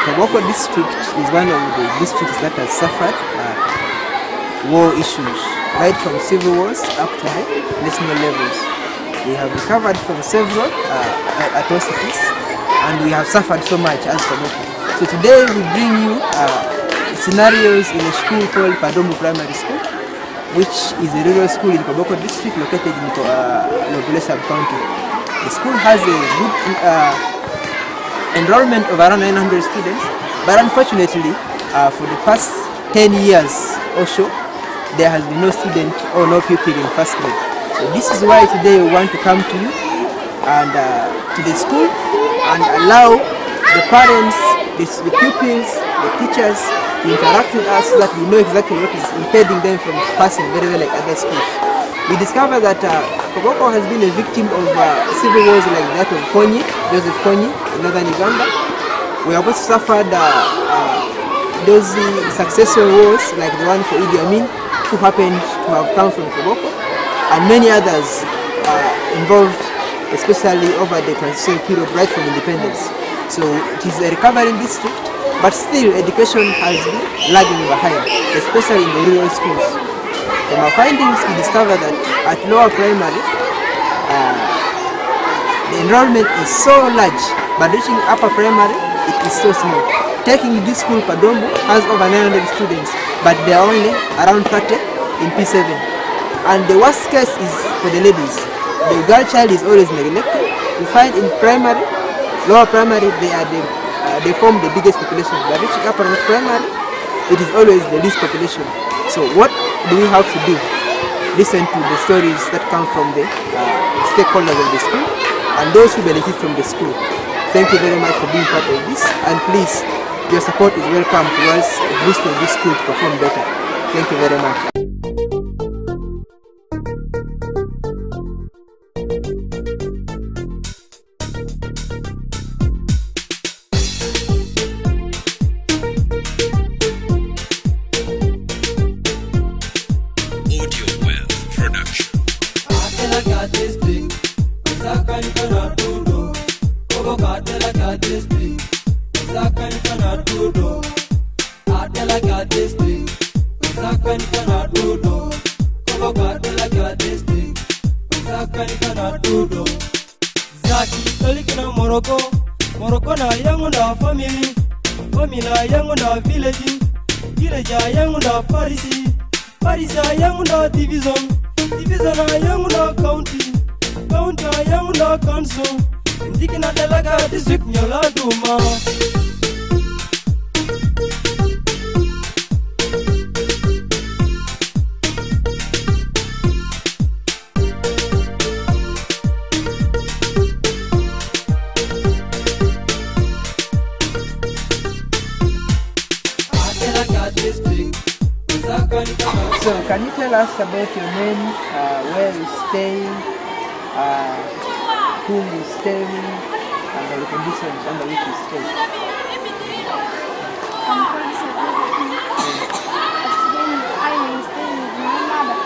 Koboko District is one of the districts that has suffered war issues, right from civil wars up to the national levels. We have recovered from several atrocities, and we have suffered so much as Koboko. So today we bring you scenarios in a school called Padrombu Primary School, which is a rural school in Koboko District located in Lobule Sub-County. The school has a good enrollment of around 900 students, but unfortunately, for the past 10 years or so, there has been no student or no pupil in first grade. So this is why today we want to come to you and to the school and allow the parents, the pupils, the teachers to interact with us so that we know exactly what is impeding them from passing very well like other schools. We discovered that Koboko has been a victim of civil wars like that of Joseph Kony in northern Uganda. We have also suffered those successful wars like the one for Idi Amin, who happened to have come from Koboko, and many others involved, especially over the transition period right from independence. So it is a recovering district, but still education has been lagging behind, especially in the rural schools. From our findings, we discovered that at lower primary, the enrollment is so large, but reaching upper primary, it is so small. Taking this school, Padrombu, has over 900 students, but there are only around 30 in P7. And the worst case is for the ladies. The girl child is always neglected. We find in primary, lower primary, they form the biggest population, but reaching upper primary, it is always the least population. So what do we have to do? Listen to the stories that come from the stakeholders of the school and those who benefit from the school. Thank you very much for being part of this, and please, your support is welcome towards boosting this school to perform better. Thank you very much. Morocco na yangu na family yangu na village yangu na Paris yangu na division na yangu na county yangu na council, ndiki na dalaga district nyola duma. So can you tell us about your name, where you stay, who you stay with, and the conditions under which you stay? I'm staying with my mother.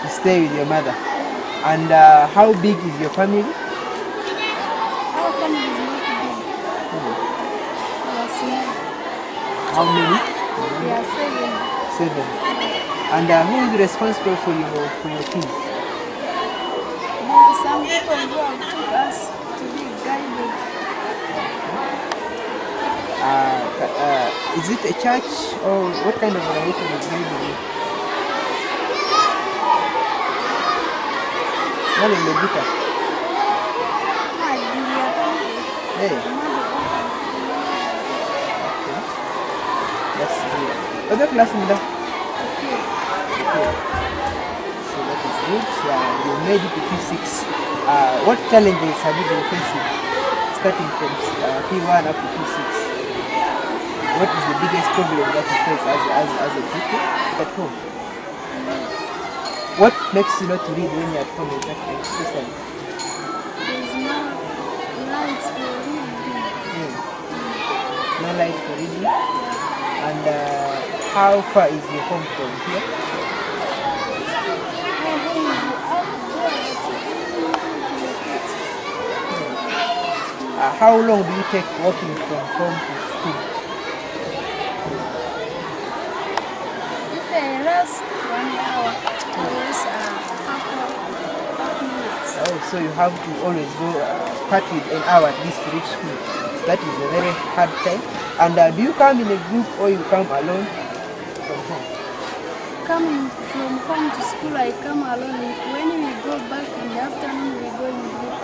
You stay with your mother. And how big is your family? Our family is not big. How many? We are 7. 7. And who is responsible for your fees? Some people who have took us to be guided. Is it a church or what kind of organization is guiding you? Not in the guitar. Hey. Other class in the okay. So that is good. You made it to P6. What challenges have you been facing starting from P1 up to P6? What is the biggest problem that you face as a teacher at home? What makes you not read when you're at home exactly? There's no lights for reading. No lights for reading? And how far is your home from here? How long do you take walking from home to school? If I rest 1 hour, always half minutes. Oh, so you have to always go part with an hour at least to reach school. That is a very hard time. And do you come in a group or you come alone from home? Coming from home to school, I come alone. When we go back in the afternoon, we go in group.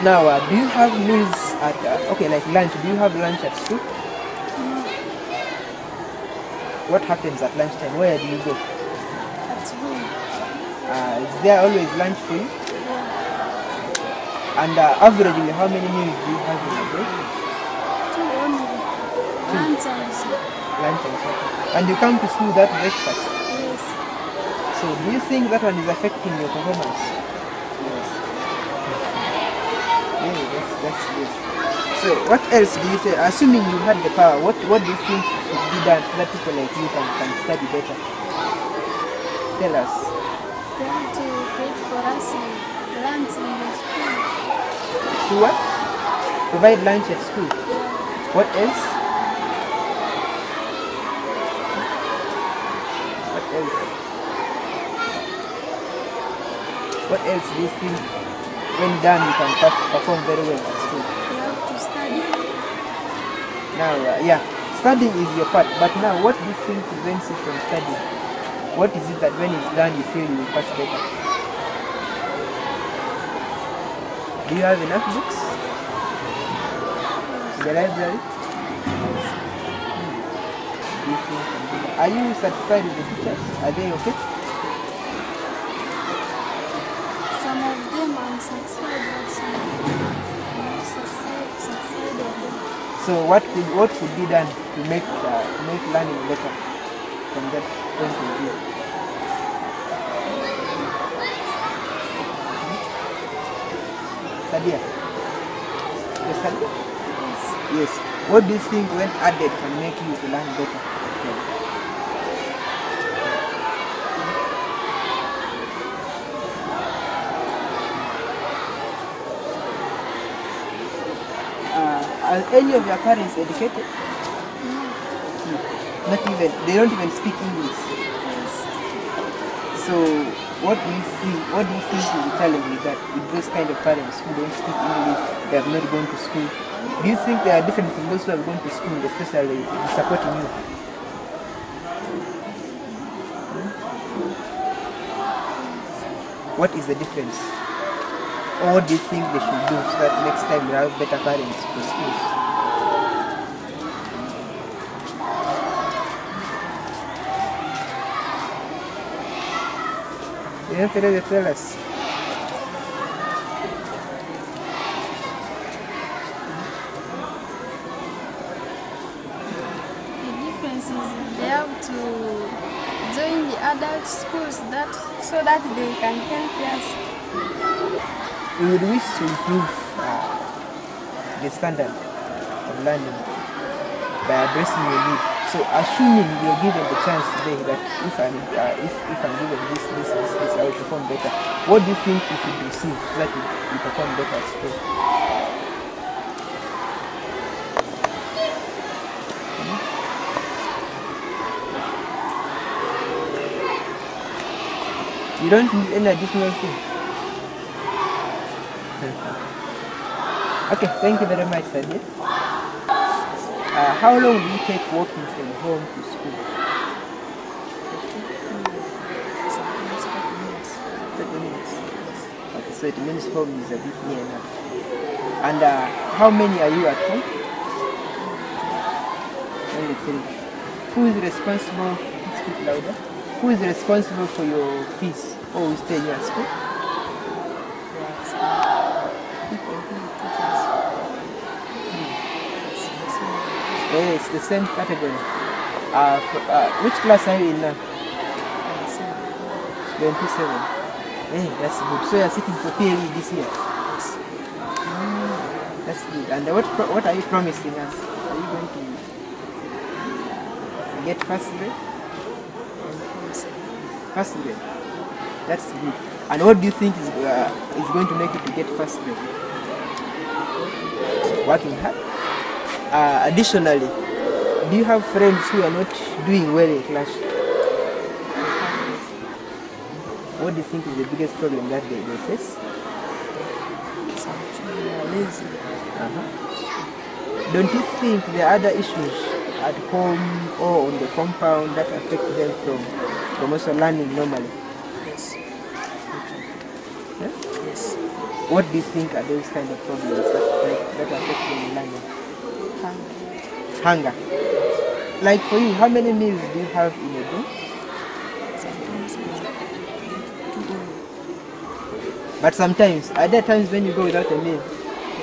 Now, do you have meals at, okay, like lunch, do you have lunch at school? No, What happens at lunchtime? Where do you go? at home. Is there always lunch for you? Yeah. And averagely, how many meals do you have in a day? 2 only. Lunch and supper. Lunch and supper. And you come to school without breakfast. Yes. So do you think that one is affecting your performance? Yes. Yeah, that's good. So what else do you say? Assuming you had the power, what do you think should be done so that people like you can study better? Tell us. They have to pay for us lunch in the school. To what? Provide lunch at school. What else? What else? What else do you think when done you can perform very well at school? They have to study. Now, yeah, studying is your part, but now what do you think prevents you from studying? What is it that when it's done you feel you will pass better? Do you have enough books in the library? Do you think, are you satisfied with the teachers? Are they okay? Some of them I'm satisfied, but some I'm not satisfied with them. So what could be done to make learning better from that point of view? Sadia? Yes, Sadia? Yes. Yes. What do you think when added can make you to learn better? Are any of your parents educated? No. Not even, they don't even speak English. Yes. So what do you think you'll be telling me that with those kind of parents who don't speak English, they have not gone to school, do you think they are different from those who have gone to school, especially supporting you? What is the difference? Or what do you think they should do so that next time you have better parents for schools? You have to tell us. The difference is they have to join the adult schools so that they can help us. We would wish to improve the standard of learning by addressing your need. So assuming you're given the chance today that if I'm given this, I will perform better, what do you think you should receive so that you perform better at school? You don't need any additional thing. Okay, thank you very much, Sadia. How long do you take walking from home to school? 30 minutes. Okay, so it means home is a bit near now. And how many are you at home? Only 3. Who is responsible? Speak louder. Who is responsible for your fees? Or who stay here at school? Yeah, it's the same category. Which class are you in now? 27. Hey, that's good. So you're sitting for PLE this year? That's good. And what are you promising us? Are you going to get first grade? First grade. That's good. And what do you think is going to make you to get first grade? Working hard. Additionally, do you have friends who are not doing well in class? What do you think is the biggest problem that they face? Lazy. Don't you think there are other issues at home or on the compound that affect them from also learning normally? Yes. Yeah? Yes. What do you think are those kind of problems that affect them in learning? Hunger. Like for you, how many meals do you have in a day? Sometimes we eat 2 only. But sometimes, are there times when you go without a meal?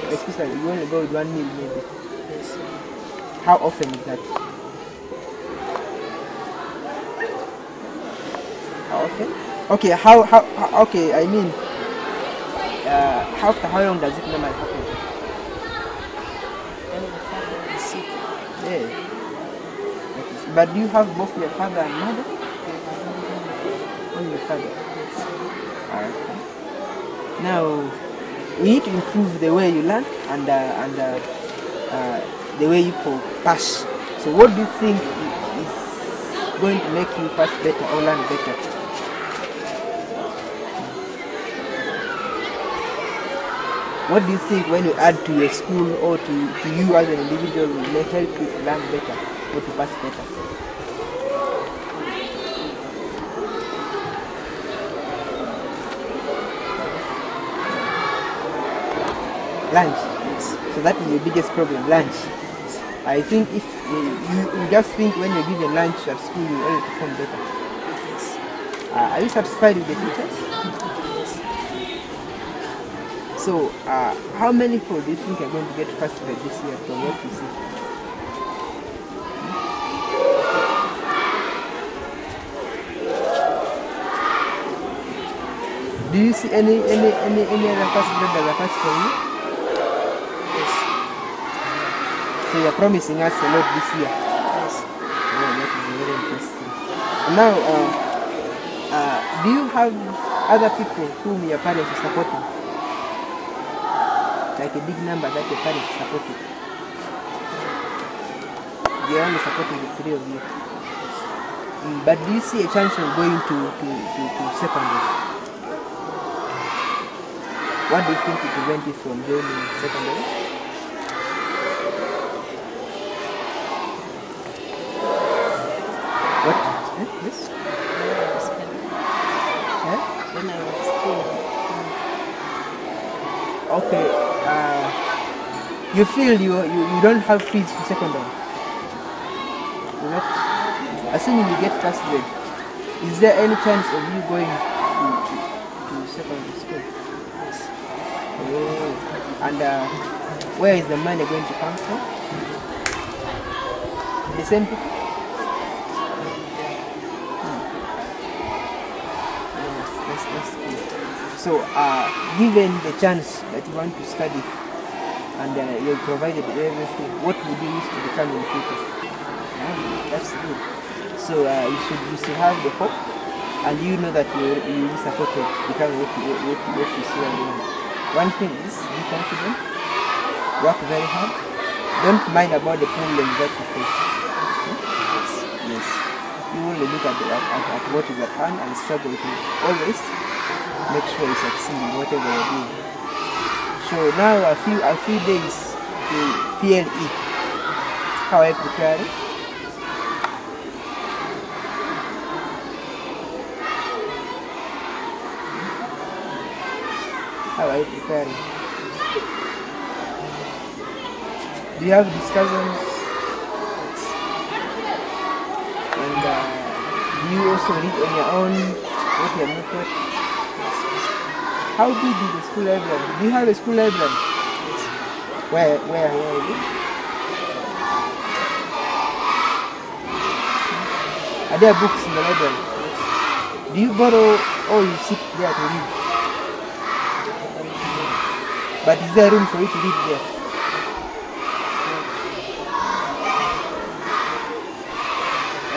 Especially you only go with 1 meal maybe. Yes. How often is that? How often? Okay, okay, I mean, after how long does it normally happen? When the father is sick, Yeah. But do you have both your father and mother? Only your father. yes. Okay. Now, we need to improve the way you learn and the way you pass. So what do you think is going to make you pass better or learn better? What do you think when you add to your school or to you as an individual will help you to learn better or to pass better? Lunch. Yes. So that is your biggest problem, lunch. I think if you just think when you're given lunch at school, you will perform better. Yes. Are you satisfied with the teachers? Yes. So, how many people do you think are going to get first grade this year from what you see? Do you see any other first graders apart from you? Yes. So you're promising us a lot this year. Yes. Yeah, that is very interesting. Now, do you have other people whom your parents are supporting? Like a big number that your parents are supporting? They are only supporting the 3 of you. But do you see a chance of going to secondary? What do you think will prevent you from joining secondary? What? Yes? When I was there. Okay. You feel you don't have fees for secondary? You're not? Assuming you get first grade, is there any chance of you going to secondary school? Yes. Oh. And where is the money going to come from? The same people? Yes, that's good. So, given the chance that you want to study and you're provided everything, what would you wish to become in the future? That's good. So you should have the hope, and you know that you will be supported to become what you see and want. One thing is be confident, work very hard, don't mind about the problems that you face. Yes. You only look at what is at hand and struggle to always make sure you succeed in whatever you're doing. So now a few days to PLE. How are you preparing? How are you preparing? Do you have discussions? And do you also read on your own what you have not taught? How big is the school library? Do you have a school library? Yes. Where is it? Are there books in the library? Do you borrow or you sit there to read? But is there room for you to read there?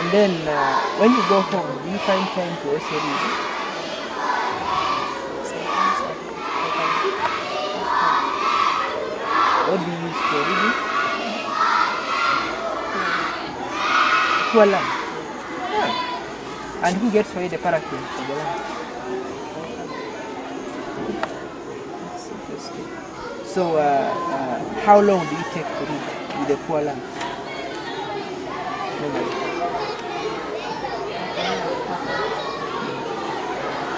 And then when you go home, do you find time to also read? poor land. Yeah. And who gets away the paraffin for the land? That's interesting. So, how long do you take to live with the poor land? Normally.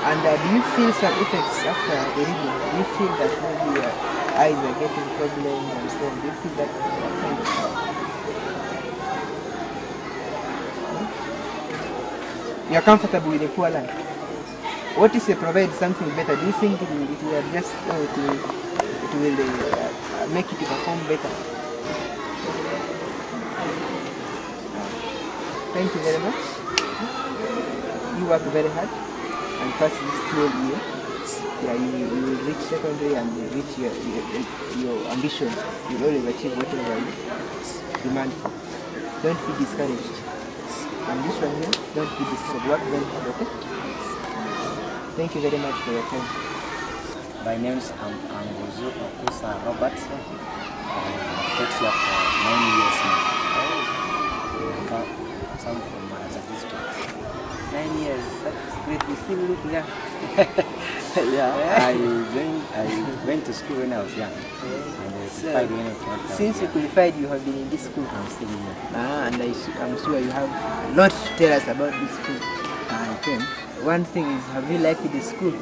And do you feel some effects after the reading? Do you feel that maybe your eyes are getting problems and so on? Do you feel that kind of stuff? You are comfortable with the poor land? What if they provide something better? Do you think it will adjust or it will make it perform better? Thank you very much. You work very hard and pass this 12 year. Yeah, you will reach secondary and reach your ambition. You will always achieve whatever you demand for. Don't be discouraged. And this one here, don't be discouraged. Work very hard, okay? Thank you very much for your time. My name is Angozu Okusa Robert. I've taught here for 9 years now. I'm from Koboko District. 9 years, that's great. You still look young. Yeah, I went to school when I was young. And I qualified when I was young. Since you qualified, you have been in this school. I'm still here. And I'm sure you have a lot to tell us about this school. Okay. One thing is, have you liked the school?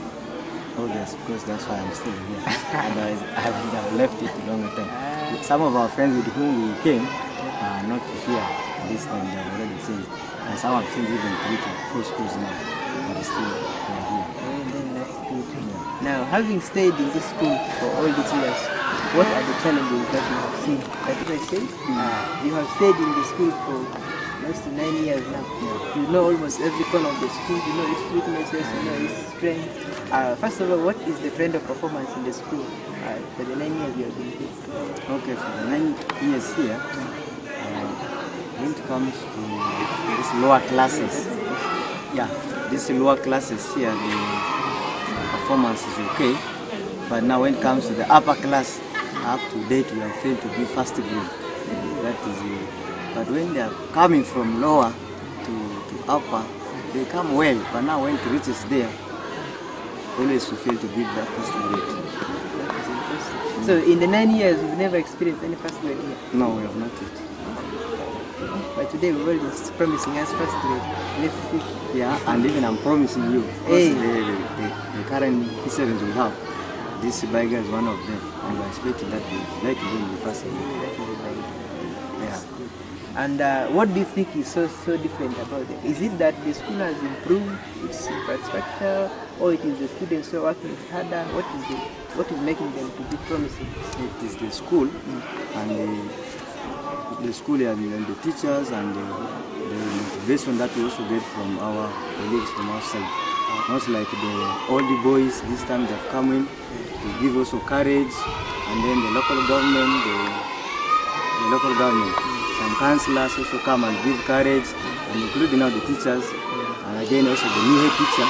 Oh yes, because that's why I'm still here. Otherwise, I have left it a long time. Some of our friends with whom we came are not here this time. They have already changed. And some have changed even 3 to 4 schools now. But still here. And then that's good. Now, having stayed in this school for all these years, what are the challenges that you have seen? Like I said, you have stayed in the school for close to 9 years now. You know almost every corner of the school. You know its weaknesses, you know its strength. First of all, what is the trend of performance in the school for the 9 years you have been here? Okay, for the 9 years here, when it comes to these lower classes, these lower classes here, the performance is okay. But now when it comes to the upper class, up to date we have failed to be first grade. That is but when they are coming from lower to upper, they come well. But now when it reaches there, always we fail to give that first grade. That is interesting. So in the 9 years, you've never experienced any first grade here? No, we have not yet. But today we're always promising us first grade. Let's see. Yeah, and even I'm promising you, the current students we have, this Baiga is one of them, and we're expecting that we like to win the first grade. Yeah. And what do you think is so different about it? Is it that the school has improved its infrastructure, or it is the students who are working harder? What is making them to be promising? It is the school and the school and the teachers and the motivation that we also get from our colleagues from outside. Not like the old boys this time they have come in to give also courage, and then the local government, some councillors also come and give courage, and including now the teachers, and again also the new head teacher.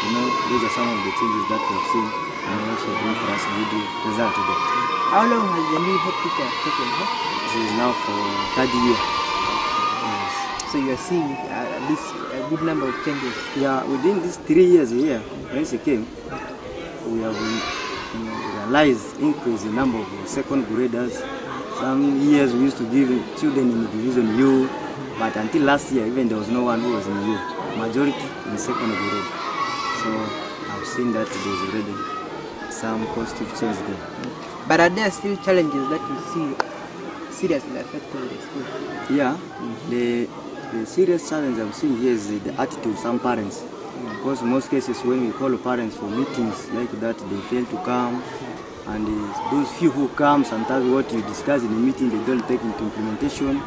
You know, these are some of the changes that we have seen, and also bring for us a good result today. How long has the new head teacher taken? This is now for 3rd year. Yes. So you are seeing at least a good number of changes. Yeah, within these 3 years here, when she came, we have realized increase in number of second graders. Some years we used to give children in division U, but until last year even there was no one who was in U. Majority in second grade. So I've seen that there's already some positive change there. But are there still challenges that you see seriously affecting the school? Yeah, the serious challenge I'm seeing here is the attitude of some parents. Because in most cases when we call parents for meetings like that, they fail to come. And those few who come, sometimes what you discuss in the meeting, they don't take into implementation.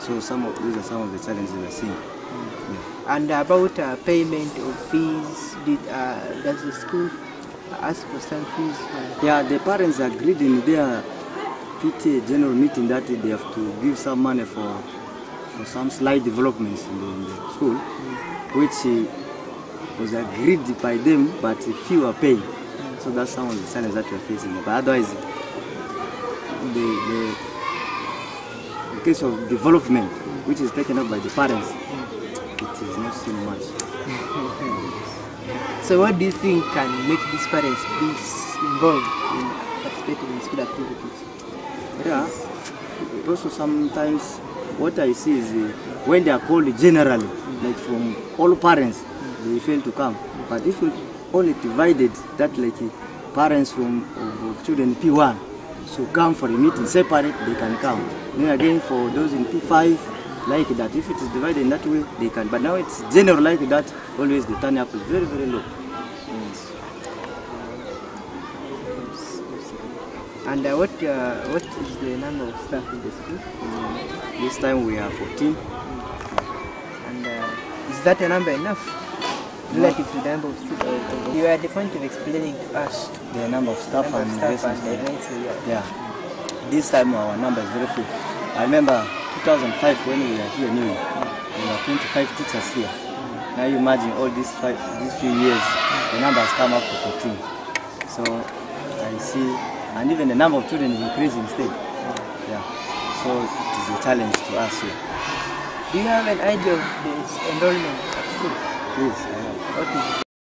So these are some of the challenges we're seeing. Yeah. And about payment of fees, does the school ask for some fees? Yeah, the parents agreed in their PTA general meeting that they have to give some money for some slight developments in the school, which was agreed by them, but few are paid. So that's some of the challenges that we're facing. But otherwise, the case of development, which is taken up by the parents, it is not so much. So what do you think can make these parents be involved in participating in school activities? Yeah, also sometimes what I see is when they are called generally, like from all parents, they fail to come. But if we only divided that, like parents from of children P1, so come for a meeting separate, they can come. Then again for those in P5, like that, if it is divided in that way, they can. But now it's general like that, always the turn up is very, very low. Yes. And what is the number of staff in the school? This time we are 14. And is that a number enough relative to the number of students? You are at the point of explaining to us The number of staff and events. Yeah. This time our number is very few. I remember 2005 when we were here new, we were 25 teachers here. Now you imagine all these few years, the number has come up to 14. So I see, and even the number of children is increasing still. Yeah. So it is a challenge to us here. Do you have an idea of the enrollment at school? Yes, I have. What is it?